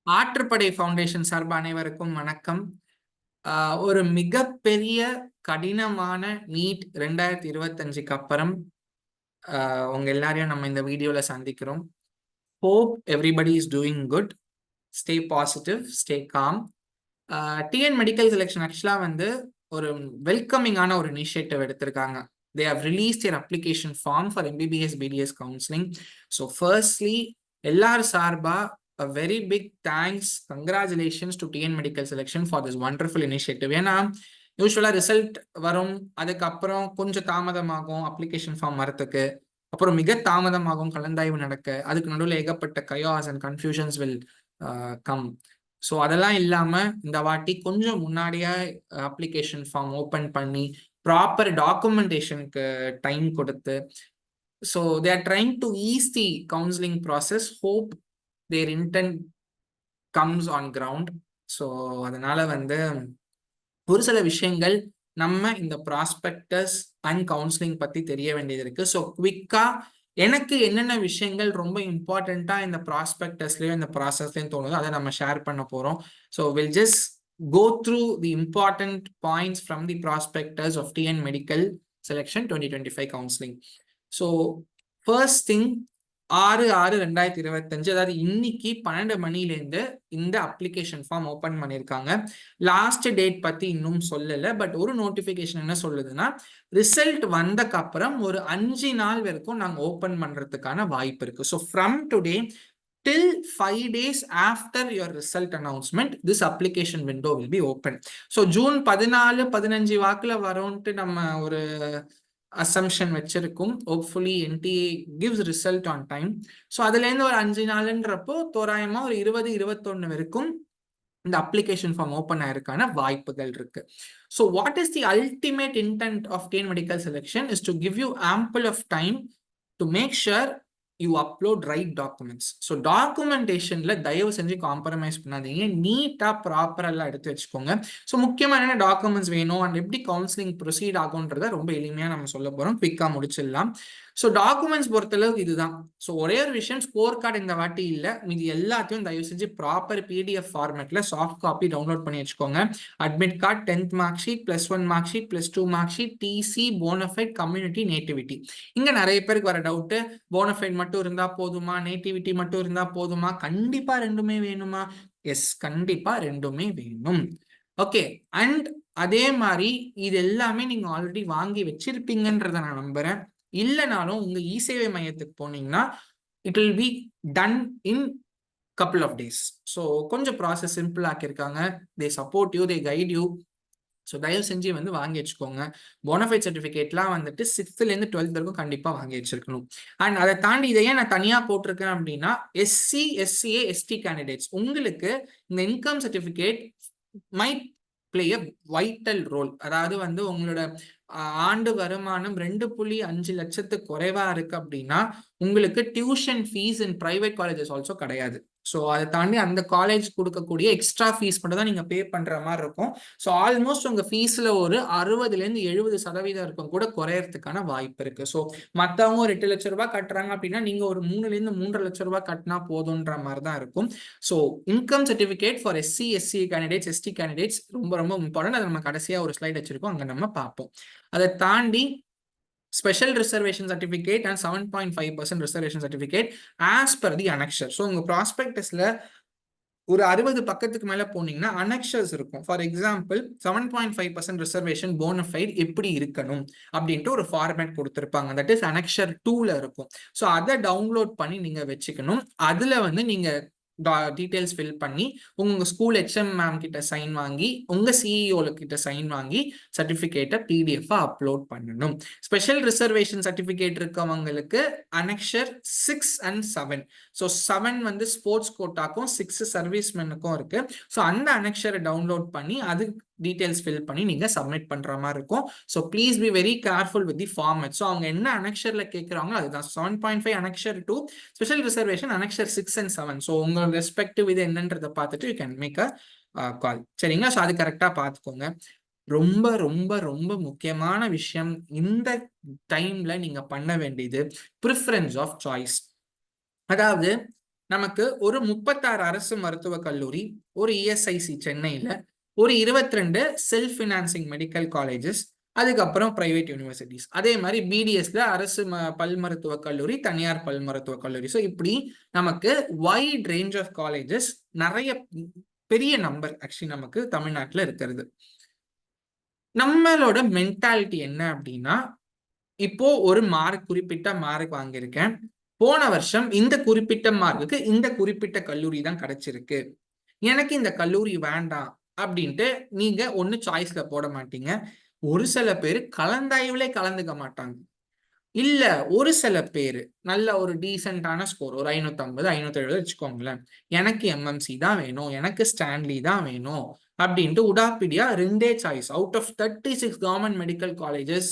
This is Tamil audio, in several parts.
ஆற்றுப்படை ஃபவுண்டேஷன் சார்பு அனைவருக்கும் வணக்கம். ஒரு மிகப்பெரிய கடினமான நீட் 2025க்கு அப்புறம் உங்க எல்லாரையும் நம்ம இந்த வீடியோல சந்திக்கிறோம். Hope everybody is doing good. Stay positive, stay com. TN medical selection ஆக்சுவலா வந்து ஒரு வெல்கமிங்கான ஒரு இனிஷியேட்டிவ் எடுத்திருக்காங்க. They have released their application form for MBBS BDS counseling. So firstly, எல்லார் சார்பா a very big thanks, congratulations to TN Medical Selection for this wonderful initiative. ஏன்னா யூஸ்வலா ரிசல்ட் வரும், அதுக்கப்புறம் கொஞ்சம் தாமதமாகும் அப்ளிகேஷன் ஃபார்ம் வரத்துக்கு, அப்புறம் மிக தாமதமாகும் கலந்தாய்வு நடக்க, அதுக்கு நடுவில் ஏகப்பட்ட chaos and confusions will come. So அதெல்லாம் இல்லாம இந்த வாட்டி கொஞ்சம் முன்னாடியே அப்ளிகேஷன் ஃபார்ம் ஓப்பன் பண்ணி ப்ராப்பர் டாக்குமெண்டேஷனுக்கு டைம் கொடுத்து, so they are trying to ease the counselling process. Hope their intent comes on ground. So அதனால வந்து ஒரு சில விஷயங்கள் நம்ம இந்த ப்ராஸ்பெக்டஸ் அண்ட் கவுன்சிலிங் பத்தி தெரிய வேண்டியது இருக்கு. ஸோ குவிக்கா எனக்கு என்னென்ன விஷயங்கள் ரொம்ப இம்பார்ட்டண்டா இந்த ப்ராஸ்பெக்டஸ்லயும் இந்த ப்ராசஸ்லயும் தோணுதோ அதை நம்ம ஷேர் பண்ண போறோம். So will just go through the important points from the prospectus of TN Medical Selection 2025 counseling. So first thing, 6/6/2025, அதாவது இன்னைக்கு 12 மணிலேருந்து இந்த அப்ளிகேஷன் ஃபார்ம் ஓப்பன் பண்ணியிருக்காங்க. லாஸ்ட் டேட் பத்தி இன்னும் சொல்லல, பட் ஒரு நோட்டிபிகேஷன் என்ன சொல்லுதுன்னா, ரிசல்ட் வந்தக்கு அப்புறம் ஒரு 5 நாள் வரைக்கும் நாங்க ஓப்பன் பண்றதுக்கான வாய்ப்பு இருக்கு. So from today till 5 days after your result announcement, this application window will be open. So June 14-15 வாக்குல வரும்ட்டு நம்ம ஒரு அசம்ஷன் வச்சிருக்கும். Hopefully NDA gives result on time. So அதுலேருந்து ஒரு 5 நாளுன்றப்போ தோராயமா ஒரு 20-21 வரைக்கும் இந்த அப்ளிகேஷன் ஃபார்ம் ஓப்பன் ஆயிருக்கான வாய்ப்புகள் இருக்கு. So what is the ultimate intent of TN medical selection is to give you ample of time to make sure you upload right documents. So டாக்குமெண்டேஷன்ல தயவு செஞ்சு காம்ப்ரமைஸ் பண்ணாதீங்க. நீட்டா ப்ராப்பரா எல்லாம் எடுத்து வச்சுக்கோங்க. ஸோ முக்கியமான டாக்குமெண்ட்ஸ் வேணும் அண்ட் எப்படி கவுன்சிலிங் ப்ரொசீட் ஆகும்ன்றத ரொம்ப எளிமையா நம்ம சொல்ல போறோம். குவிக்கா முடிச்சிடலாம். ஸோ டாக்குமெண்ட்ஸ் பொறுத்தளவுக்கு இதுதான். ஸோ ஒரே ஒரு விஷயம், ஸ்கோர் கார்டு இந்த வாட்டி இல்லை, மீதி எல்லாத்தையும் தயவு செஞ்சு ப்ராப்பர் PDF ஃபார்மேட்ல சாஃப்ட் காப்பி டவுன்லோட் பண்ணி வச்சுக்கோங்க. Admit card, 10th mark sheet, +1 mark sheet, +2 mark sheet, TC, bonafide, community, nativity. இங்க நிறைய பேருக்கு வர டவுட், போனஃபைட் மட்டும் இருந்தா போதுமா, நேட்டிவிட்டி மட்டும் இருந்தா போதுமா, கண்டிப்பா ரெண்டுமே வேணுமா? எஸ், கண்டிப்பா ரெண்டுமே வேணும். ஓகே. அண்ட் அதே மாதிரி இது எல்லாமே நீங்க ஆல்ரெடி வாங்கி வச்சிருப்பீங்கன்றத நான் நம்புறேன். இல்லைனாலும் உங்க இ-சேவை மையத்துக்கு போனீங்கன்னா it will be done in couple of days. So கொஞ்சம் ப்ராசஸ் சிம்பிள் ஆக்கியிருக்காங்க. They support you, they guide you. So தயவு செஞ்சு வந்து வாங்கி வச்சுக்கோங்க. போனஃபைட் சர்டிஃபிகேட்லாம் வந்துட்டு 6th-லேருந்து 12th வரைக்கும் கண்டிப்பாக வாங்கி வச்சிருக்கணும். அண்ட் அதை தாண்டி இதையே நான் தனியாக போட்டிருக்கேன் அப்படின்னா, SC, SCA, ST கேண்டிடேட்ஸ் உங்களுக்கு இந்த income certificate might play a vital role. அதாவது வந்து உங்களோட ஆண்டு வருமானம் 2.5 லட்சத்துக்கு குறைவா இருக்கு அப்படின்னா உங்களுக்கு டியூஷன் ஃபீஸ் இன் பிரைவேட் காலேஜஸ் ஆல்சோ கிடையாது. ஸோ அதை தாண்டி அந்த காலேஜ் கொடுக்கக்கூடிய எக்ஸ்ட்ரா ஃபீஸ் மட்டும் தான் நீங்க பே பண்ற மாதிரி இருக்கும். ஸோ ஆல்மோஸ்ட் உங்க ஃபீஸ்ல ஒரு 60-70% இருக்கும் கூட குறையறதுக்கான வாய்ப்பு இருக்கு. ஸோ மற்றவங்க ஒரு 8 லட்சம் ரூபாய் கட்டுறாங்க அப்படின்னா நீங்க ஒரு 3-3.5 லட்சம் ரூபாய் கட்டினா போதுன்ற மாதிரி தான் இருக்கும். So income certificate for SC, SC candidates, ST candidates ரொம்ப ரொம்ப இம்பார்ட்டன்ட். அதை நம்ம கடைசியா ஒரு ஸ்லைட் வச்சிருக்கோம், அங்க நம்ம பார்ப்போம். அதை தாண்டி special reservation certificate and 7.5% reservation certificate as per the annexure. So உங்க ப்ராஸ்பெக்டஸ்ல ஒரு 60 பக்கத்துக்கு மேல போனீங்கன்னா அனெக்ஷர்ஸ் இருக்கும். ஃபார் எக்ஸாம்பிள் 7.5% ரிசர்வேஷன் போனஃபைட் எப்படி இருக்கணும் அப்படின்ட்டு ஒரு ஃபார்மேட் கொடுத்துருப்பாங்க. தட் இஸ் அனெக்ஷர் 2ல இருக்கும். ஸோ அதை டவுன்லோட் பண்ணி நீங்க வச்சுக்கணும். அதுல வந்து நீங்க டீடைல்ஸ் ஃபில் பண்ணி உங்க ஸ்கூல் HM மேம் கிட்ட சைன் வாங்கி உங்க CEO கிட்ட சைன் வாங்கி சர்டிபிகேட்டை PDF அப்லோட் பண்ணணும். ஸ்பெஷல் ரிசர்வேஷன் சர்டிபிகேட் இருக்கவங்களுக்கு அனெக்ஷர் 6 and 7. ஸோ 7 வந்து ஸ்போர்ட்ஸ் கோட்டாக்கும் 6 சர்வீஸ்மெனுக்கும் இருக்கு. ஸோ அந்த அனெக்ஷரை டவுன்லோட் பண்ணி அது டீடைல்ஸ் ஃபில் பண்ணி நீங்க சப்மிட் பண்ற மாதிரி இருக்கும். So please be very careful with the format. So அவங்க என்ன அனெக்ஷர்ல கேட்குறாங்களோ அதுதான் 7.5 annexure 2, special reservation annexure 6 and 7. So உங்களோட ரெஸ்பெக்டிவ் இது என்னன்றதை பார்த்துட்டு யூ கேன் மேக் அ கால். சரிங்களா? ஸோ அது கரெக்டா பார்த்துக்கோங்க. ரொம்ப ரொம்ப ரொம்ப முக்கியமான விஷயம், இந்த டைம்ல நீங்க பண்ண வேண்டியது ப்ரிஃபரன்ஸ் ஆஃப் சாய்ஸ். அதாவது நமக்கு ஒரு 36 அரசு மருத்துவக் கல்லூரி, ஒரு இஎஸ்ஐசி சென்னையில, ஒரு 22 செல்ஃப் ஃபினான்சிங் மெடிக்கல் காலேஜஸ், அதுக்கப்புறம் பிரைவேட் யூனிவர்சிட்டிஸ். அதே மாதிரி பிடிஎஸ்ல அரசு பல் மருத்துவக் கல்லூரி, தனியார் பல் மருத்துவக் கல்லூரி. ஸோ இப்படி நமக்கு வைட் ரேஞ்ச் ஆஃப் காலேஜஸ், நிறைய பெரிய நம்பர் ஆக்சுவலி நமக்கு தமிழ்நாட்டில் இருக்கிறது. நம்மளோட மென்டாலிட்டி என்ன அப்படின்னா, இப்போ ஒரு குறிப்பிட்ட மார்க் வாங்கியிருக்கேன், போன வருஷம் இந்த குறிப்பிட்ட மார்க்குக்கு இந்த குறிப்பிட்ட கல்லூரி தான் கிடைச்சிருக்கு, எனக்கு இந்த கல்லூரி வேண்டாம் அப்படின்ட்டு நீங்க ஒண்ணு சாய்ஸ்ல போட மாட்டீங்க. ஒரு சில பேர் கலந்தாய்வுலே கலந்துக்க மாட்டாங்க. இல்ல ஒரு சில பேர் நல்ல ஒரு டீசென்டான ஸ்கோர், ஒரு 550 570 வச்சுக்கோங்களேன், எனக்கு எம்எம்சி தான் வேணும், எனக்கு ஸ்டான்லி தான் வேணும் அப்படின்ட்டு உடாப்பிடியா 2 choice out of 36 government medical colleges,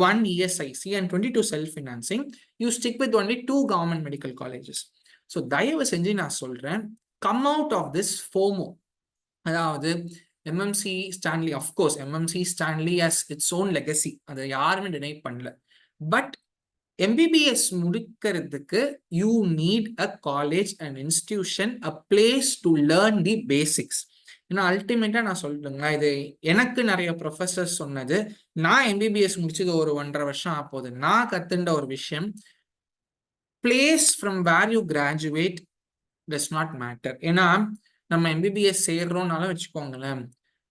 1 ESIC and 22 self financing, you stick with only 2 government medical colleges. So தயவு செஞ்சு நான் சொல்றேன், come out of this FOMO. அதாவது MMC Stanley, of course MMC Stanley has its own legacy, அதை யாருமே டினை பண்ணல. பட் MBBS முடிக்கிறதுக்கு you need a college and institution, a place to learn the basics. ஏன்னா அல்டிமேட்டா நான் சொல்றேங்களா, இது எனக்கு நிறைய ப்ரொஃபசர்ஸ் சொன்னது. நான் எம்பிபிஎஸ் முடிச்சது ஒரு 1.5 வருஷம் ஆகுது. நான் கத்துண்ட ஒரு விஷயம், place from where you graduate does not matter. ஏன்னா நம்ம எம்பிபிஎஸ் சேர்றோம்னாலும் வச்சுக்கோங்களேன்,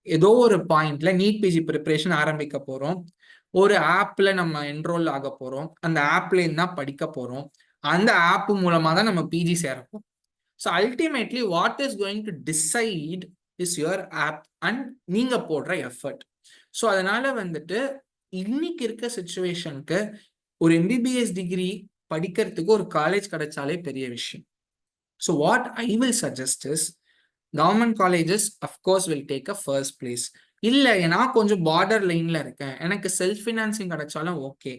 ஏதோ ஒரு பாயிண்ட்ல நீட் பிஜி ப்ரிப்பரேஷன் ஆரம்பிக்க போறோம், ஒரு ஆப்ல நம்ம என்ரோல் ஆக போறோம், அந்த ஆப்ல இருந்தா படிக்க போறோம், அந்த ஆப் மூலமா தான் நம்ம பிஜி சேரப்போம். So ultimately what is going to decide is your app and நீங்க போடுற எஃபர்ட். ஸோ அதனால வந்துட்டு இன்னைக்கு இருக்க சுச்சுவேஷனுக்கு ஒரு எம்பிபிஎஸ் டிகிரி படிக்கிறதுக்கு ஒரு காலேஜ் கிடைச்சாலே பெரிய விஷயம். So what I will suggest is, government colleges of course will take a first place. இல்ல நான் கொஞ்சம் பார்டர் லைன்ல இருக்கேன், எனக்கு செல்ஃப் ஃபினான்சிங் கிடைச்சாலும் ஓகே,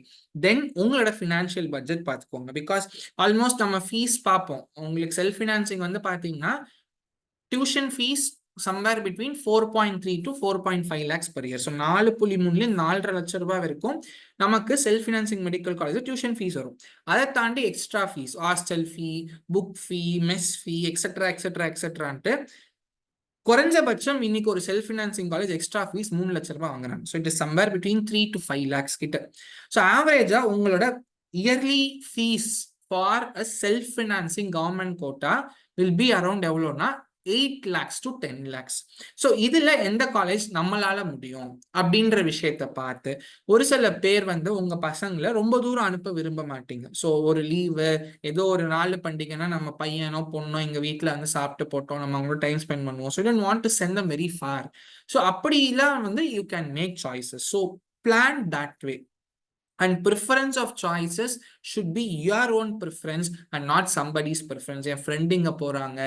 தென் உங்களோட ஃபினான்ஷியல் பட்ஜெட் பார்த்துக்கோங்க. பிகாஸ் ஆல்மோஸ்ட் நம்ம ஃபீஸ் பார்ப்போம். உங்களுக்கு செல்ஃப் ஃபினான்சிங் வந்து பார்த்தீங்கன்னா tuition fees somewhere between 4.3 to 4.5 lakhs per year. So 4.3 4.5 லட்சம் ரூபாய் வரைக்கும் நமக்கு self financing medical college tuition fees வரும். அதை தாண்டி extra fees, hostel fee, book fee, mess fee, etcetera etcetera எக்ஸெட்ரான்ட்டு குறைஞ்சபட்சம் இன்னைக்கு ஒரு self financing college extra fees 3 லட்சம் ரூபாய் வாங்குறாங்க. So it is somewhere between 3 to 5 lakhs கிட்ட. ஸோ ஆவரேஜா உங்களோட yearly fees for a self financing government quota will be around எவ்வளோனா 8 lakhs to 10 lakhs. ஸோ இதுல எந்த காலேஜ் நம்மளால முடியும் அப்படின்ற விஷயத்த பார்த்து, ஒரு சில பேர் வந்து உங்க பசங்களை ரொம்ப தூரம் அனுப்ப விரும்ப மாட்டீங்க. ஸோ ஒரு லீவு, ஏதோ ஒரு நாள் பண்டிகைன்னா நம்ம பையனோ பொண்ணோ எங்க வீட்டுல வந்து சாப்பிட்டு போட்டோம், நம்ம அவங்களோட டைம் ஸ்பெண்ட் பண்ணுவோம். So don't want to send them very far. So அப்படிலாம் வந்து you can make choices. So plan that way. And preference of choices should be your own preference and not somebody's preference. N friend இங்க போறாங்க,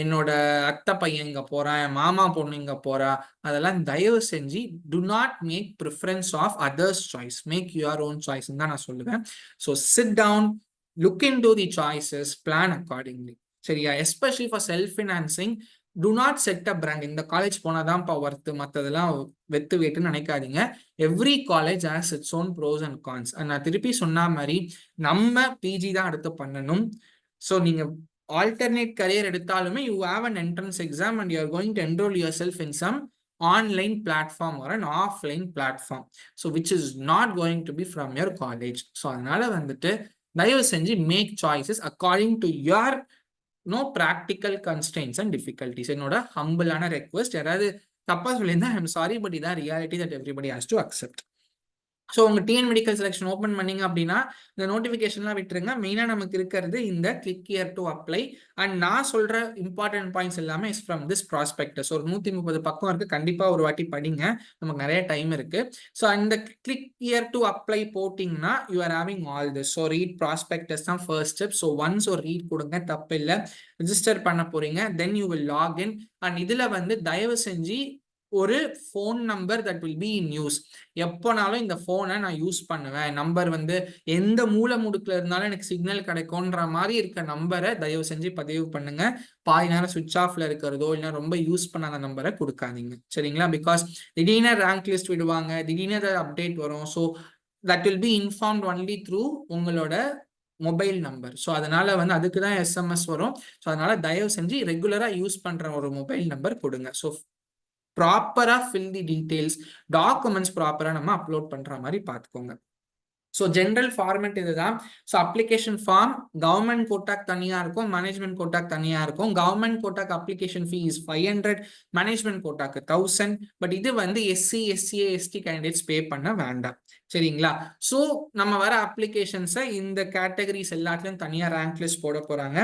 என்னோட அத்தை பையன் இங்க போறான், என் மாமா பொண்ணு இங்க போறா, அதெல்லாம் தயவு செஞ்சு do not make preference of others choice, make your own choice தான் நான் சொல்லுவேன். So sit down, look into the choices, plan accordingly. சரியா? Especially for self financing, do not set a brand. இந்த காலேஜ் போனாதான்ப்பா ஒர்த்து, மற்றதெல்லாம் வெத்து வேட்டுன்னு நினைக்காதீங்க. Every college has its own pros and cons. நான் திருப்பி சொன்ன மாதிரி நம்ம பிஜி தான் அடுத்து பண்ணணும். ஸோ நீங்க ஆல்டர்னேட் கரியர் எடுத்தாலுமே you have an entrance exam and you are going to enrol yourself in some online platform or an offline platform, so which is not going to be from your college. So அதனால வந்துட்டு தயவு செஞ்சு make choices according to your no practical constraints and difficulties. என்னோட ஹம்பிளான ரெக்வஸ்ட். யாராவது தப்பா சொல்லியிருந்தா ஐம் சாரி, பட் இதான் reality that everybody has to accept. So உங்க டிஎன் மெடிக்கல் செலெக்ஷன் ஓப்பன் பண்ணீங்க அப்படின்னா இந்த நோட்டிஃபிகேஷன்லாம் விட்டுருங்க. மெயினாக நமக்கு இருக்கிறது இந்த click here to apply. And நான் சொல்ற இம்பார்ட்டன்ட் பாயிண்ட்ஸ் எல்லாமே இஸ் ஃப்ரம் திஸ் ப்ராஸ்பெக்டஸ். ஒரு 130 பக்கம் இருக்கு, கண்டிப்பா ஒரு வாட்டி படிங்க, நமக்கு நிறைய டைம் இருக்கு. ஸோ அந்த கிளிக் ஹியர் டு அப்ளை போட்டிங்கன்னா you are having all this. So read prospectus தான் ஃபர்ஸ்ட் ஸ்டெப். ஸோ ஒன்ஸ் ஒரு ரீட் கொடுங்க, தப்பு இல்லை. ரிஜிஸ்டர் பண்ண போறீங்க, then you will login. And இதுல வந்து தயவு செஞ்சு ஒரு phone number that will be in use. எப்போனாலும் இந்த ஃபோனை நான் யூஸ் பண்ணுவேன், நம்பர் வந்து எந்த மூலை முடுக்குல இருந்தாலும் எனக்கு சிக்னல் கிடைக்கும்ன்ற மாதிரி இருக்க நம்பரை தயவு செஞ்சு பதிவு பண்ணுங்க. பாதி நேரம் சுவிட்ச் ஆஃப்ல இருக்கிறதோ இல்லை ரொம்ப யூஸ் பண்ணாத நம்பரை கொடுக்காதீங்க, சரிங்களா? பிகாஸ் திடீர்னு ரேங்க் லிஸ்ட் விடுவாங்க, திடீர்னு அப்டேட் வரும். So that will be informed only through உங்களோட மொபைல் நம்பர். ஸோ அதனால வந்து அதுக்கு தான் எஸ்எம்எஸ் வரும். ஸோ அதனால தயவு செஞ்சு ரெகுலரா யூஸ் பண்ற ஒரு மொபைல் நம்பர் கொடுங்க. ஸோ ப்ராப்பரா ஃபில் தி டீடைல்ஸ், டாக்குமெண்ட்ஸ் ப்ராப்பரா நம்ம அப்லோட் பண்ற மாதிரி பார்த்துக்கோங்க. ஸோ ஜென்ரல் ஃபார்மேட் இதுதான். ஸோ அப்ளிகேஷன் ஃபார்ம் கவர்மெண்ட் கோட்டாக்கு தனியாக இருக்கும், மேனேஜ்மெண்ட் கோட்டாக்கு தனியாக இருக்கும். கவர்மெண்ட் கோட்டாக்கு அப்ளிகேஷன் ஃபீ இஸ் 500, மேனேஜ்மெண்ட் கோட்டாக்கு 1000. பட் இது வந்து SC, SCA, ST candidates pay பண்ண வேண்டாம். சரிங்களா? ஸோ நம்ம வர அப்ளிகேஷன்ஸை இந்த கேட்டகரிஸ் எல்லாத்துலையும் தனியாக ரேங்க் லிஸ்ட் போட போகிறாங்க.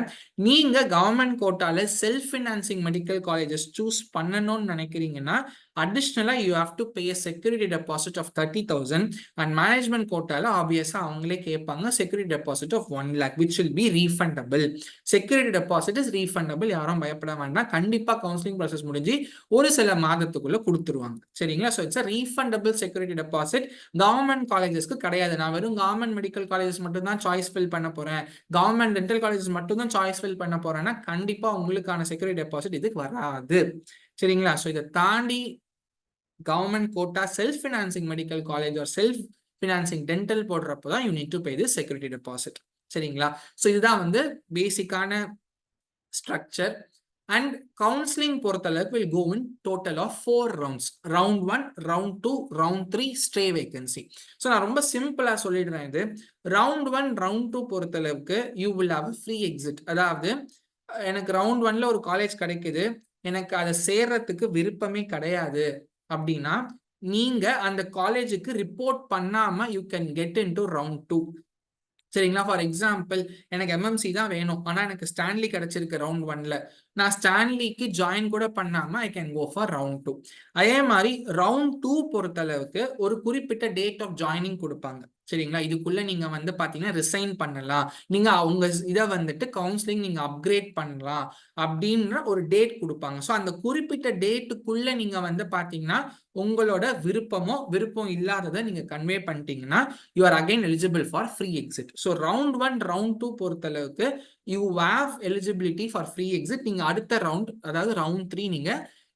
நீங்கள் கவர்மெண்ட் கோட்டால self financing medical colleges choose பண்ணணும்னு நினைக்கிறீங்கன்னா additionally you have to pay a security deposit of 30,000 and management கோட்டால obviously அவங்களே கேட்பாங்க security deposit of 1 lakh which will be refundable. security deposit is refundable. யாரும் பயப்பட வேண்டாம், கண்டிப்பா கவுன்சிலிங் ப்ராசஸ் முடிஞ்சு ஒரு சில மாதத்துக்குள்ள கொடுத்துருவாங்க. சரிங்களா? So it's refundable security deposit. Government காலேஜஸ்க்கு கிடையாது. நான் வெறும் கவர்மெண்ட் மெடிக்கல் காலேஜஸ் மட்டும் தான் சாய்ஸ் ஃபில் பண்ண போறேன், கவர்மெண்ட் டென்டல் காலேஜஸ் மட்டும் தான் சாய்ஸ் ஃபில் பண்ண போறேன்னா கண்டிப்பா உங்களுக்கான செக்யூரிட்டி டெபாசிட் இதுக்கு வராது. சரிங்களா? ஸோ இதை தாண்டி government quota self financing medical college or self financing dental போடுறப்போ தான் you need to pay this security deposit. சரிங்களா? ஸோ இதுதான் வந்து பேசிக்கான ஸ்ட்ரக்சர். அண்ட் கவுன்சிலிங் பொறுத்தளவுக்கு will go in total of 4 rounds. Round 1, round 2, round 3 stay vacancy. So நான் ரொம்ப சிம்பிளா சொல்லிடுறேன். இது ரவுண்ட் 1, ரவுண்ட் 2 பொறுத்தளவுக்கு you will have free exit. அதாவது எனக்கு ரவுண்ட் 1ல ஒரு காலேஜ் கிடைக்குது, எனக்கு அதை சேர்றதுக்கு விருப்பமே கிடையாது அப்படின்னா நீங்க அந்த காலேஜுக்கு ரிப்போர்ட் பண்ணாம you can get in to round 2. சரிங்களா? ஃபார் எக்ஸாம்பிள் எனக்கு எம்எம்சி தான் வேணும், ஆனா எனக்கு ஸ்டான்லி கிடைச்சிருக்கு ரவுண்ட் 1ல, நான் ஸ்டான்லிக்கு ஜாயின் கூட பண்ணாம I can go for round 2. அதே மாதிரி ரவுண்ட் 2 பொறுத்தளவுக்கு ஒரு குறிப்பிட்ட டேட் ஆஃப் ஜாயினிங் கொடுப்பாங்க. சரிங்களா? இதுக்குள்ள நீங்க வந்து பாத்தீங்கன்னா ரிசைன் பண்ணலாம், நீங்க அவங்க இதை வந்துட்டு கவுன்சிலிங் நீங்க அப்கிரேட் பண்ணலாம் அப்படின்ற ஒரு டேட் கொடுப்பாங்க. ஸோ அந்த குறிப்பிட்ட டேட்டுக்குள்ள நீங்க வந்து பாத்தீங்கன்னா உங்களோட விருப்பம் இல்லாததை நீங்க கன்வே பண்ணிட்டீங்கன்னா you are again eligible for free exit. So round 1, round 2 பொறுத்தளவுக்கு you have eligibility for free exit. நீங்க அடுத்த ரவுண்ட் அதாவது ரவுண்ட் 3 நீங்க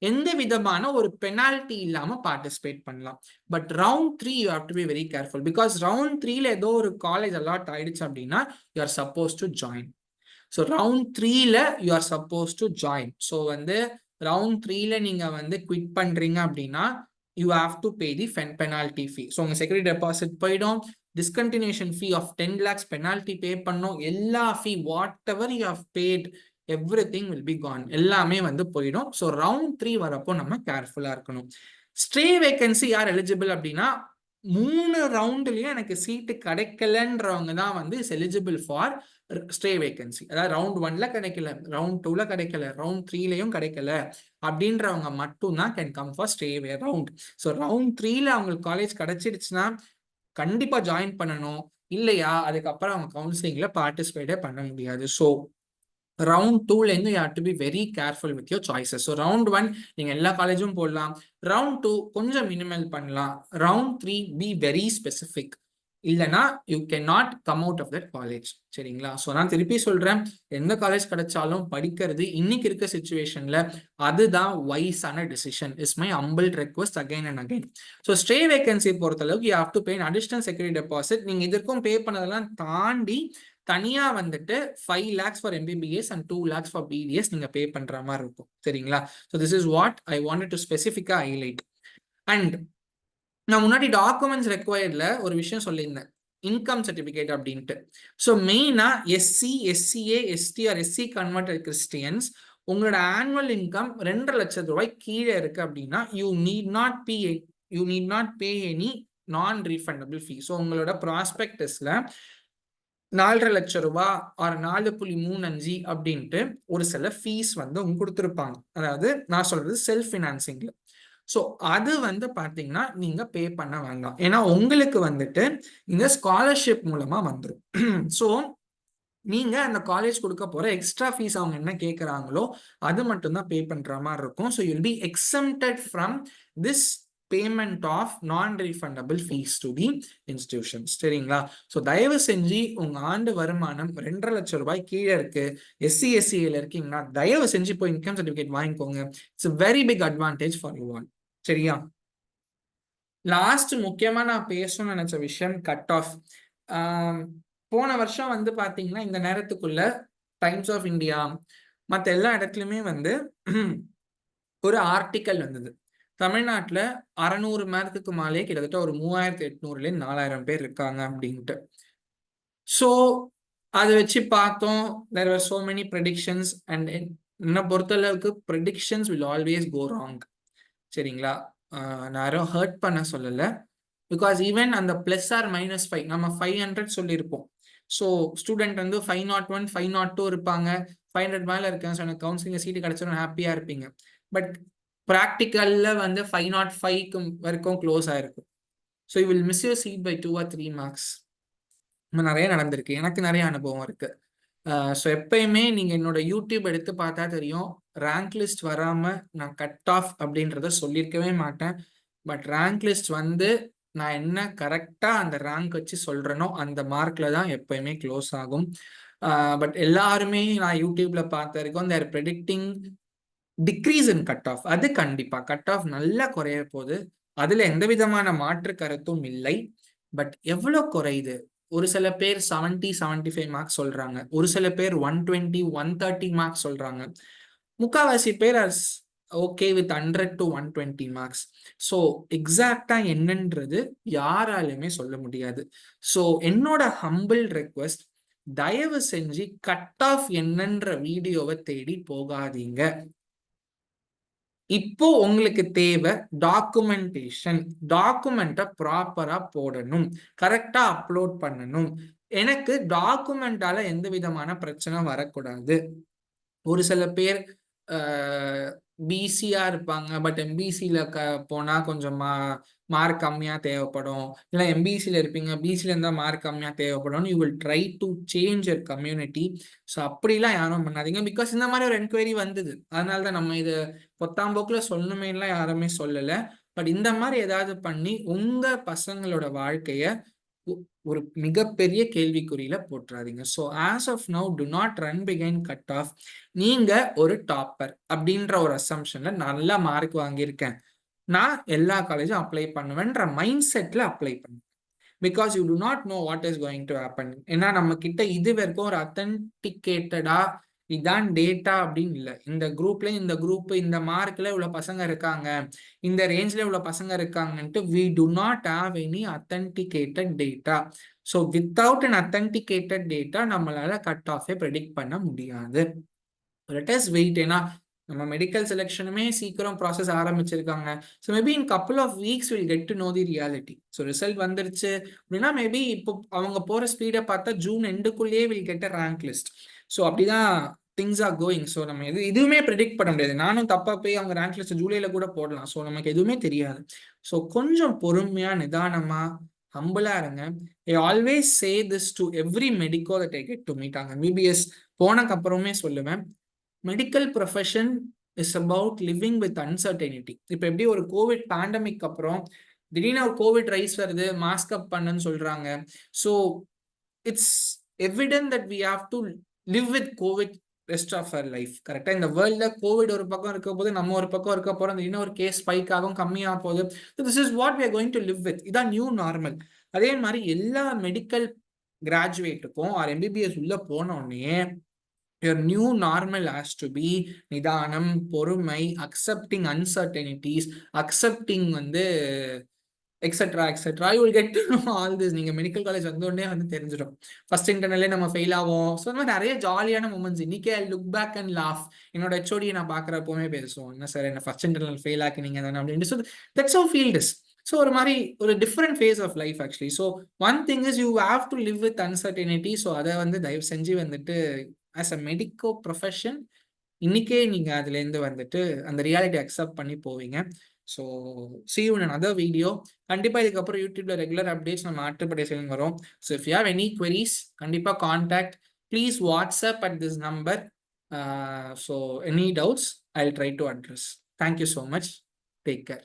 எந்த விதமான ஒரு பெனால்டி இல்லாம பார்ட்டிசிபேட் பண்ணலாம். But round 3 you have to be very careful. Because round 3ல ஏதோ ஒரு காலேஜ் அலாட் ஆயிடுச்சு அப்படின்னா you are suppose to join. So round 3ல you are suppose to join. So வந்து ரவுண்ட் 3ல நீங்க வந்து குவிட் பண்றீங்க அப்படின்னா you have to pay the penalty fee. So உங்க செக்யூரிட்டி டெபாசிட் போயிடும், discontinuation fee of 10 lakhs penalty pay பண்ணோம், எல்லா fee whatever you have paid everything will be gone, எல்லாமே வந்து போயிடும். ஸோ ரவுண்ட் 3 வரப்போ நம்ம கேர்ஃபுல்லா இருக்கணும். ஸ்டே வேகன்சி யார் எலிஜிபிள் அப்படின்னா 3 ரவுண்ட்லயும் எனக்கு சீட்டு கிடைக்கலன்றவங்க தான் வந்து is eligible for stay vacancy. அதாவது ரவுண்ட் 1ல கிடைக்கல, ரவுண்ட் 2ல கிடைக்கல, ரவுண்ட் 3லயும் கிடைக்கல அப்படின்றவங்க மட்டும் தான் can come for stay round. So round 3ல அவங்களுக்கு காலேஜ் கிடைச்சிடுச்சுன்னா கண்டிப்பா ஜாயின் பண்ணணும், இல்லையா அதுக்கப்புறம் அவங்க கவுன்சிலிங்ல பார்ட்டிசிபேட்டே பண்ண முடியாது. ஸோ ரவுண்ட் 2ல இருந்து you have to be very careful with your choices. So round 1 நீங்க எல்லா காலேஜும் போடலாம், ரவுண்ட் 2 கொஞ்சம் மினிமல் பண்ணலாம், ரவுண்ட் 3 பி வெரி ஸ்பெசிஃபிக், இல்லைனா you can not come out of that college. சரிங்களா? ஸோ நான் திருப்பி சொல்றேன், எந்த காலேஜ் கிடைச்சாலும் படிக்கிறது இன்னைக்கு இருக்க சிச்சுவேஷன்ல அதுதான் வைஸான decision. Is my humble request again and again. So stay vacancy பொறுத்தளவுக்கு you have to pay additional security deposit. நீங்க இதற்கும் பே பண்ணதெல்லாம் தாண்டி தனியா வந்துட்டு 5 lakhs for MBBS and 2 lakhs for BDS நீங்க பே பண்ற மாதிரி இருக்கும். சரிங்களா? So this is what I wanted to ஸ்பெசிஃபிக்கா ஹைலைட். அண்ட் நான் முன்னாடி டாக்குமெண்ட்ஸ் ரெக்வயர்ட்ல ஒரு விஷயம் சொல்லியிருந்தேன், இன்கம் சர்டிபிகேட் அப்படின்ட்டு. ஸோ மெயினா SC, SCA, ST R SC converted Christians உங்களோட ஆனுவல் இன்கம் 2.5 லட்சம் ரூபாய் கீழே இருக்கு அப்படின்னா you need not pay any நான் ரீஃபண்டபிள் ஃபீ. ஸோ உங்களோட ப்ராஸ்பெக்டஸ்ல 4.5 லட்சம் ரூபாய் ஆர் 4.35 அப்படின்ட்டு ஒரு சில ஃபீஸ் வந்து அவங்க கொடுத்துருப்பாங்க. அதாவது நான் சொல்றது செல்ஃப் ஃபினான்சிங்ல. ஸோ அது வந்து பார்த்தீங்கன்னா நீங்க பே பண்ண வேண்டாம், ஏன்னா உங்களுக்கு வந்துட்டு இந்த ஸ்காலர்ஷிப் மூலமா வந்துடும். ஸோ நீங்க அந்த காலேஜ் கொடுக்க போற எக்ஸ்ட்ரா ஃபீஸ் அவங்க என்ன கேட்குறாங்களோ அது மட்டும் தான் பே பண்ற மாதிரி இருக்கும். So you'll be exempted from this payment of non refundable fees to the institutions. சரிங்களா? ஸோ தயவு செஞ்சு உங்க ஆண்டு வருமானம் 2.5 லட்சம் ரூபாய் கீழே இருக்கு, எஸ்சி எஸ்சிஏல இருக்கீங்கன்னா தயவு செஞ்சு போய் இன்கம் சர்டிஃபிகேட் வாங்கிக்கோங்க. It's very big advantage for you all. சரியா? லாஸ்ட் முக்கியமா நான் பேசணும்னு நினைச்ச விஷயம் கட் ஆஃப். போன வருஷம் வந்து பாத்தீங்கன்னா இந்த நேரத்துக்குள்ள டைம்ஸ் ஆஃப் இந்தியா மற்ற எல்லா இடத்துலயுமே வந்து ஒரு ஆர்டிக்கல் வந்தது. தமிழ்நாட்டுல 600 மார்க்குக்கு மேலே கிட்டத்தட்ட ஒரு 3800 4000 பேர் இருக்காங்க அப்படின்ட்டு. ஸோ அதை வச்சு பார்த்தோம். there were so many predictions and என்னை பொறுத்தளவுக்கு predictions will always go wrong. சரிங்களா? நான் யாரும் ஹர்ட் பண்ண சொல்லலை. பிகாஸ் ஈவன் அந்த பிளஸ் ஆர் -5 நம்ம 500 சொல்லியிருப்போம். ஸோ ஸ்டூடெண்ட் வந்து 501 502 இருப்பாங்க. 500 மேலே இருக்கேன், ஸோ எனக்கு கவுன்சிலிங் சீட்டு கிடைச்சிடும், ஹாப்பியா இருப்பீங்க. பட் ப்ராக்டிக்கல்ல வந்து 505 வரைக்கும் க்ளோஸ் ஆயிருக்கும். So you will miss your seat by 2 or 3 marks. நிறைய நடந்திருக்கு, எனக்கு நிறைய அனுபவம் இருக்கு. ஸோ எப்பயுமே நீங்க என்னோட யூடியூப் எடுத்து பார்த்தா தெரியும், ரேங்க் லிஸ்ட் வராம நான் கட் ஆஃப் அப்படின்றத சொல்லியிருக்கவே மாட்டேன். பட் ரேங்க் லிஸ்ட் வந்து நான் என்ன கரெக்டா அந்த ரேங்க் வச்சு சொல்றேனோ அந்த மார்க்ல தான் எப்பயுமே க்ளோஸ் ஆகும். பட் எல்லாருமே நான் யூடியூப்ல பார்த்த வரைக்கும் they're predicting decrease in cut off. அது கண்டிப்பா கட் ஆஃப் நல்லா குறைய போகுது, அதுல எந்த விதமான மாற்று கருத்தும் இல்லை. பட் எவ்வளவு குறையுது? ஒரு சில பேர் 70-75 மார்க்ஸ் சொல்றாங்க, ஒரு சில பேர் 120-130 மார்க்ஸ் சொல்றாங்க, முக்காவாசி பேர் okay with 100 to 120 marks. So எக்ஸாக்டா என்னன்றது யாராலுமே சொல்ல முடியாது. ஸோ என்னோட ஹம்பிள் ரெக்வெஸ்ட், தயவு செஞ்சு கட் ஆஃப் என்னன்ற வீடியோவை தேடி போகாதீங்க. இப்போ உங்களுக்கு தேவை டாக்குமெண்டேஷன். டாக்குமெண்ட்டை ப்ராப்பரா போடணும், கரெக்டா அப்லோட் பண்ணணும். எனக்கு டாக்குமெண்டால எந்த விதமான பிரச்சனை வரக்கூடாது. ஒரு சில பேர் பிசியா இருப்பாங்க, பட் எம்பிசியில போனா கொஞ்சம் மார்க் கம்மியா தேவைப்படும், இல்லை எம்பிசியில இருப்பீங்க பிசியில இருந்தா மார்க் கம்மியா தேவைப்படும். You will try to change your community. So அப்படிலாம் யாரும் பண்ணாதீங்க. பிகாஸ் இந்த மாதிரி ஒரு என்கொயரி வந்தது, அதனாலதான் நம்ம இது பொத்தாம்போக்குல சொல்லணுமேலாம் யாருமே சொல்லலை. பட் இந்த மாதிரி ஏதாவது பண்ணி உங்க பசங்களோட வாழ்க்கைய ஒரு மிகப்பெரிய கேள்விக்குறியில போட்டுறாதீங்க. So as of now do not run பிகைன் கட் ஆஃப். நீங்க ஒரு டாப்பர் அப்படின்ற ஒரு அசம்ஷன்ல நல்லா மார்க் வாங்கியிருக்கேன், நான் எல்லா காலேஜும் அப்ளை பண்ணுவேன்ற மைண்ட் செட்ல அப்ளை பண்ணுவேன். Because you to not know what is going to happen. ஏன்னா நம்ம கிட்ட இது வரைக்கும் ஒரு அத்தன்டிகேட்டடா இதான் டேட்டா அப்படின்னு இல்லை. இந்த குரூப்ல இந்த குரூப் இந்த மார்க்ல இவ்வளவு பசங்க இருக்காங்க, இந்த ரேஞ்ச்ல இவ்வளவு பசங்க இருக்காங்கன்ட்டு we do not have any authenticated data. So without an authenticated data நம்மளால கட் ஆஃபே ப்ரெடிக்ட் பண்ண முடியாது. Let us wait. ஏன்னா நம்ம மெடிக்கல் செலெக்ஷனுமே சீக்கிரம் ப்ராசஸ் ஆரம்பிச்சிருக்காங்க. So maybe in couple of weeks will get to know the reality. So result வந்துருச்சு அப்படின்னா மேபி இப்போ அவங்க போற ஸ்பீடை பார்த்தா ஜூன் எண்டுக்குள்ளேயே will get a rank list. So அப்படிதான் திங்ஸ் ஆர் கோயிங். ஸோ நம்ம எதுவுமே ப்ரெடிக்ட் பண்ண முடியாது. நானும் தப்பா போய் அவங்க ரேங்க் லிஸ்ட் ஜூலைல கூட போடலாம். ஸோ நமக்கு எதுவுமே தெரியாது. ஸோ கொஞ்சம் பொறுமையா நிதானமா ஹம்பிளா இருங்க. I always say this to every medico that I get to meet. அங்க MBBS போனக்கு அப்புறமே சொல்லுவேன், medical profession is about living with uncertainty. இப்போ எப்படி ஒரு கோவிட் பேண்டமிக் அப்புறம் திடீர்னு ஒரு கோவிட் ரைஸ் வருது, மாஸ்க் அப் பண்ணுன்னு சொல்றாங்க. So it's evident that we have to live with covid rest of our life. கரெக்டா இந்த வேர்ல்ட்ல கோவிட் ஒரு பக்கம் இருக்க போது, நம்ம ஒரு பக்கம் இருக்க போறோம், திடீர்னு ஒரு கேஸ் ஸ்பைக் ஆகும், கம்மியாக போகுது. This is what we are going to live with. இதான் நியூ நார்மல். அதே மாதிரி எல்லா மெடிக்கல் கிராஜுவேட்டுக்கும் ஆர் MBBS உள்ள போனோடனே your new normal has to be நிதானம், பொறுமை, accepting uncertainties, accepting வந்து etcetera etcetera. You will get to no all this. நீங்க மெடிக்கல் காலேஜ் வந்தோடனே வந்து தெரிஞ்சிடும். ஃபர்ஸ்ட் இன்டர்னல்லே நம்ம ஃபெயில் ஆகும். ஸோ இந்த மாதிரி நிறைய ஜாலியான மூமெண்ட்ஸ். இன்னைக்கே I look back and laugh. என்னோட HOD நான் பார்க்குறப்போமே பேசுவோம், என்ன சார் என்ன ஃபர்ஸ்ட் இன்டர்னல் ஃபெயில் ஆக்கினீங்க தானே அப்படின்ட்டு. So that's how field is. So ஒரு மாதிரி ஒரு different phase of life actually. So one thing is you have to live with uncertainty. So அதை வந்து தயவு செஞ்சு வந்துட்டு ஆஸ் அ மெடிக்கோ ப்ரொஃபஷன் இன்னைக்கே நீங்க அதுல இருந்து வந்துட்டு அந்த ரியாலிட்டி அக்செப்ட் பண்ணி போவீங்க. So see you in another video. கண்டிப்பா இதுக்கப்புறம் யூடியூப்ல ரெகுலர் அப்டேட்ஸ் நம்ம ஆற்றுப்படை வரும். So if you have any queries கண்டிப்பா contact, please WhatsApp at this number. So any doubts I will try to address. Thank you so much. Take care.